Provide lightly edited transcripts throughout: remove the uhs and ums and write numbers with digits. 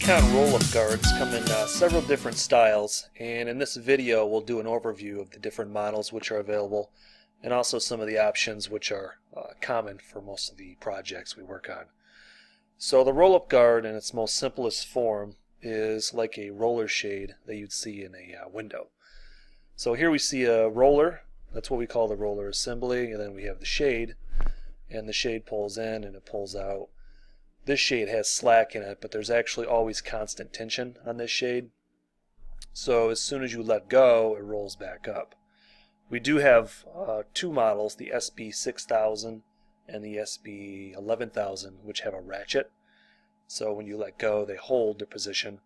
Silicon roll-up guards come in several different styles, and in this video we'll do an overview of the different models which are available and also some of the options which are common for most of the projects we work on. So the roll-up guard in its most simplest form is like a roller shade that you'd see in a window. So here we see a roller, that's what we call the roller assembly, and then we have the shade, and the shade pulls in and it pulls out. This shade has slack in it, but there's actually always constant tension on this shade. So as soon as you let go, it rolls back up. We do have two models, the SB6000 and the SB11000, which have a ratchet. So when you let go, they hold their position.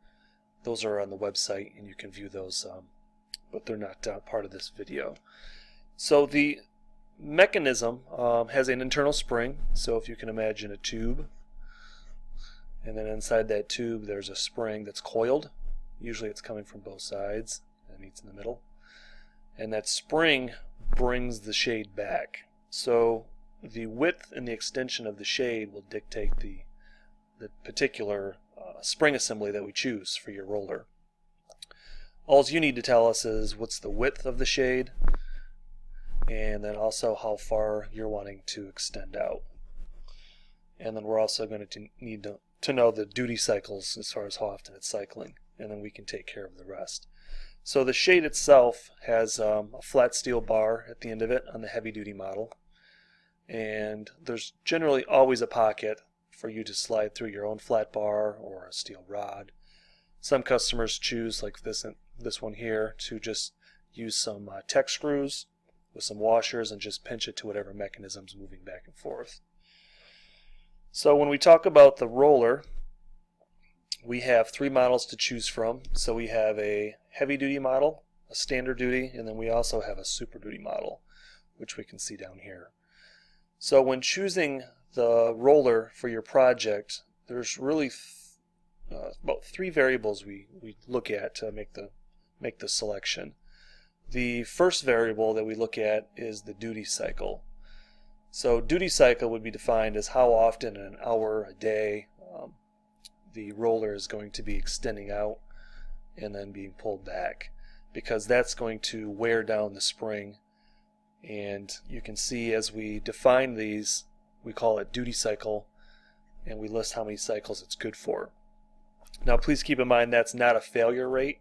Those are on the website, and you can view those, but they're not part of this video. So the mechanism has an internal spring. So if you can imagine a tube, and then inside that tube there's a spring that's coiled. Usually it's coming from both sides and meets in the middle. And that spring brings the shade back. So the width and the extension of the shade will dictate the particular spring assembly that we choose for your roller. All you need to tell us is what's the width of the shade, and then also how far you're wanting to extend out. And then we're also going to need to know the duty cycles as far as how often it's cycling, and then we can take care of the rest. So the shade itself has a flat steel bar at the end of it on the heavy duty model, and there's generally always a pocket for you to slide through your own flat bar or a steel rod. Some customers choose, like this one here, to just use some tech screws with some washers and just pinch it to whatever mechanism's moving back and forth. So when we talk about the roller, we have three models to choose from. So we have a heavy duty model, a standard duty, and then we also have a super duty model, which we can see down here. So when choosing the roller for your project, there's really about three variables we look at to make the selection. The first variable that we look at is the duty cycle. So duty cycle would be defined as how often in an hour, a day, the roller is going to be extending out and then being pulled back, because that's going to wear down the spring. And you can see as we define these, we call it duty cycle, and we list how many cycles it's good for. Now please keep in mind that's not a failure rate.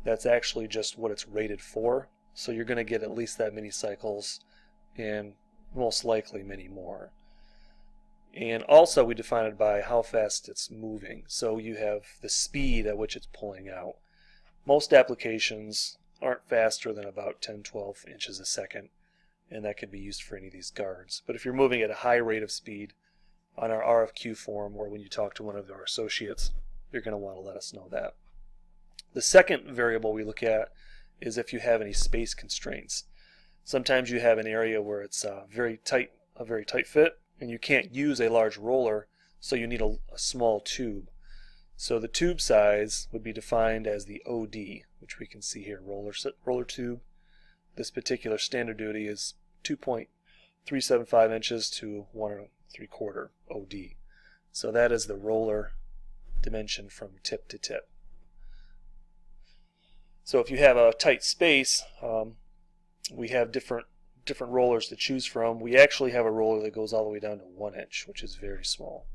That's actually just what it's rated for. So you're going to get at least that many cycles, and most likely many more. And also we define it by how fast it's moving. So you have the speed at which it's pulling out. Most applications aren't faster than about 10-12 inches a second, and that could be used for any of these guards. But if you're moving at a high rate of speed, on our RFQ form or when you talk to one of our associates, you're going to want to let us know that. The second variable we look at is if you have any space constraints. Sometimes you have an area where it's a very tight fit, and you can't use a large roller, so you need a small tube. So the tube size would be defined as the OD, which we can see here, roller tube. This particular standard duty is 2.375 inches to 1 3/4 OD. So that is the roller dimension from tip to tip. So if you have a tight space, we have different rollers to choose from. We actually have a roller that goes all the way down to 1 inch, which is very small.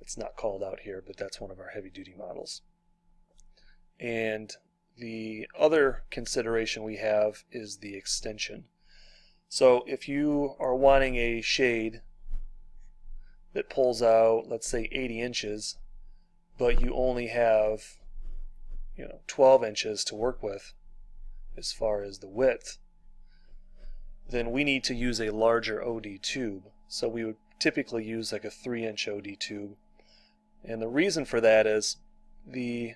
It's not called out here, but that's one of our heavy duty models. And the other consideration we have is the extension. So if you are wanting a shade that pulls out, let's say 80 inches, but you only have 12 inches to work with as far as the width, then we need to use a larger OD tube. So we would typically use like a 3-inch OD tube. And the reason for that is the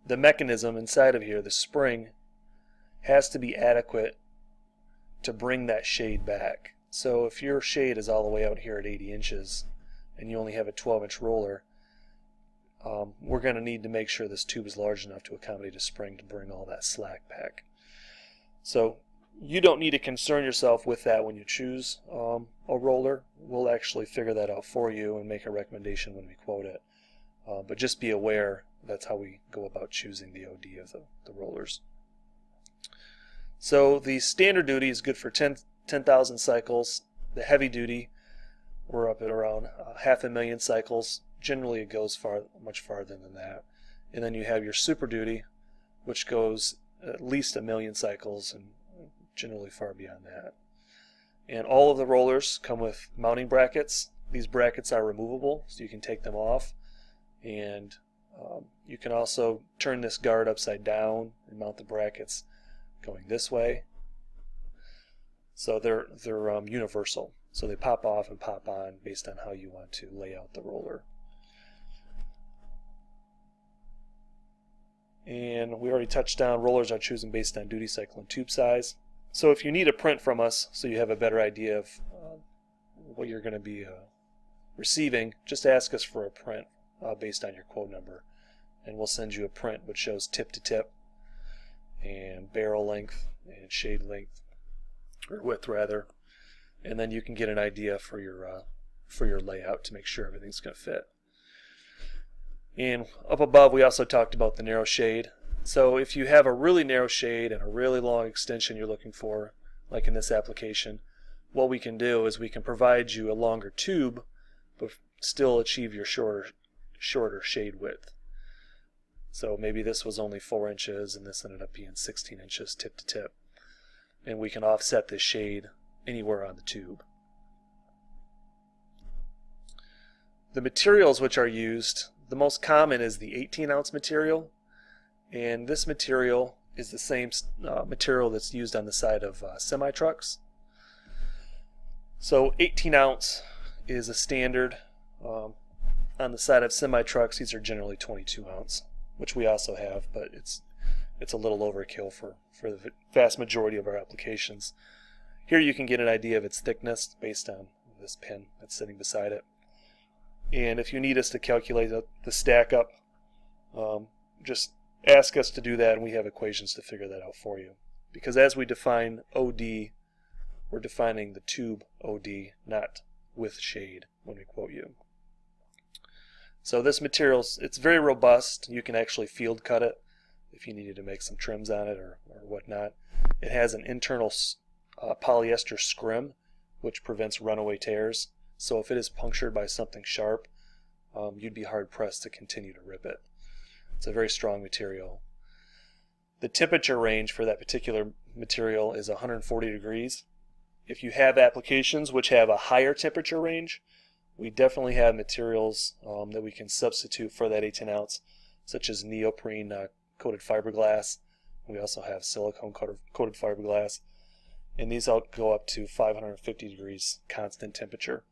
mechanism inside of here, the spring, has to be adequate to bring that shade back. So if your shade is all the way out here at 80 inches and you only have a 12-inch roller, we're going to need to make sure this tube is large enough to accommodate a spring to bring all that slack back. So you don't need to concern yourself with that when you choose a roller. We'll actually figure that out for you and make a recommendation when we quote it. but just be aware that's how we go about choosing the OD of the rollers. So the standard duty is good for 10,000 cycles. The heavy duty, we're up at around 500,000 cycles. Generally it goes much farther than that. And then you have your super duty, which goes at least 1,000,000 cycles and generally far beyond that. And all of the rollers come with mounting brackets. These brackets are removable, so you can take them off. And you can also turn this guard upside down and mount the brackets going this way. So they're universal. So they pop off and pop on based on how you want to lay out the roller. And we already touched on rollers are chosen based on duty cycle and tube size. So if you need a print from us so you have a better idea of what you're going to be receiving, just ask us for a print based on your quote number. And we'll send you a print which shows tip to tip and barrel length and shade length, or width rather. And then you can get an idea for your layout to make sure everything's going to fit. And up above we also talked about the narrow shade. So if you have a really narrow shade and a really long extension you're looking for, like in this application, what we can do is we can provide you a longer tube but still achieve your shorter shade width. So maybe this was only 4 inches and this ended up being 16 inches tip to tip. And we can offset this shade anywhere on the tube. The materials which are used, the most common is the 18-ounce material, and this material is the same material that's used on the side of semi-trucks. So 18-ounce is a standard. On the side of semi-trucks, these are generally 22-ounce, which we also have, but it's a little overkill for the vast majority of our applications. Here you can get an idea of its thickness based on this pin that's sitting beside it. And if you need us to calculate the stack up, just ask us to do that and we have equations to figure that out for you. Because as we define OD, we're defining the tube OD, not with shade when we quote you. So this material, it's very robust. You can actually field cut it if you needed to make some trims on it or whatnot. It has an internal polyester scrim which prevents runaway tears. So if it is punctured by something sharp, you'd be hard pressed to continue to rip it. It's a very strong material. The temperature range for that particular material is 140 degrees. If you have applications which have a higher temperature range, we definitely have materials that we can substitute for that 18-ounce, such as neoprene coated fiberglass. We also have silicone coated fiberglass, and these all go up to 550 degrees constant temperature.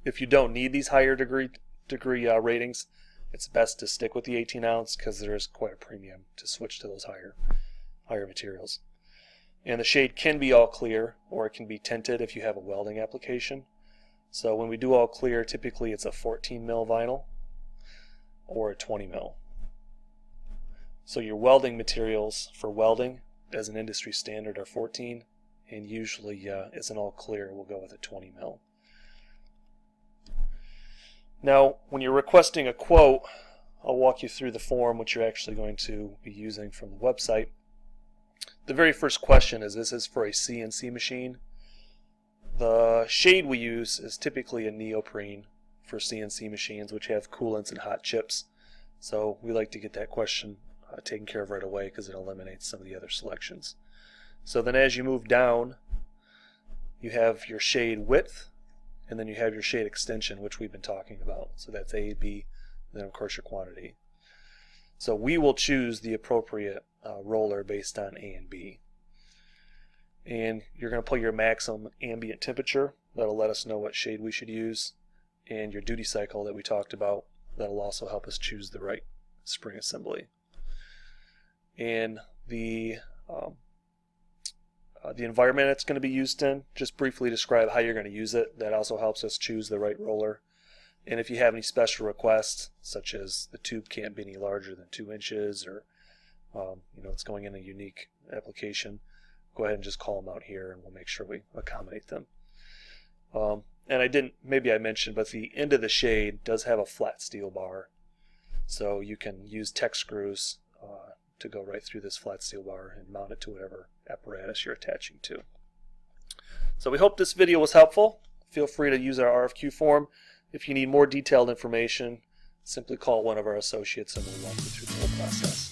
If you don't need these higher degree ratings, it's best to stick with the 18-ounce because there is quite a premium to switch to those higher materials. And the shade can be all clear, or it can be tinted if you have a welding application. So when we do all clear, typically it's a 14 mil vinyl or a 20 mil. So your welding materials for welding as an industry standard are 14, and usually as an all clear we'll go with a 20 mil. Now when you're requesting a quote, I'll walk you through the form which you're actually going to be using from the website. The very first question is, this is for a CNC machine. The shade we use is typically a neoprene for CNC machines which have coolants and hot chips. So we like to get that question taken care of right away because it eliminates some of the other selections. So then as you move down, you have your shade width, and then you have your shade extension, which we've been talking about. So that's A, B, and then of course your quantity. So we will choose the appropriate roller based on A and B. And you're going to put your maximum ambient temperature. That'll let us know what shade we should use. And your duty cycle that we talked about. That'll also help us choose the right spring assembly. And the environment it's going to be used in, just briefly describe how you're going to use it. That also helps us choose the right roller. And if you have any special requests, such as the tube can't be any larger than 2 inches, or it's going in a unique application, go ahead and just call them out here and we'll make sure we accommodate them. And maybe I mentioned, but the end of the shade does have a flat steel bar. So you can use tech screws to go right through this flat steel bar and mount it to whatever apparatus you're attaching to. So we hope this video was helpful. Feel free to use our RFQ form. If you need more detailed information, simply call one of our associates and we'll walk you through the whole process.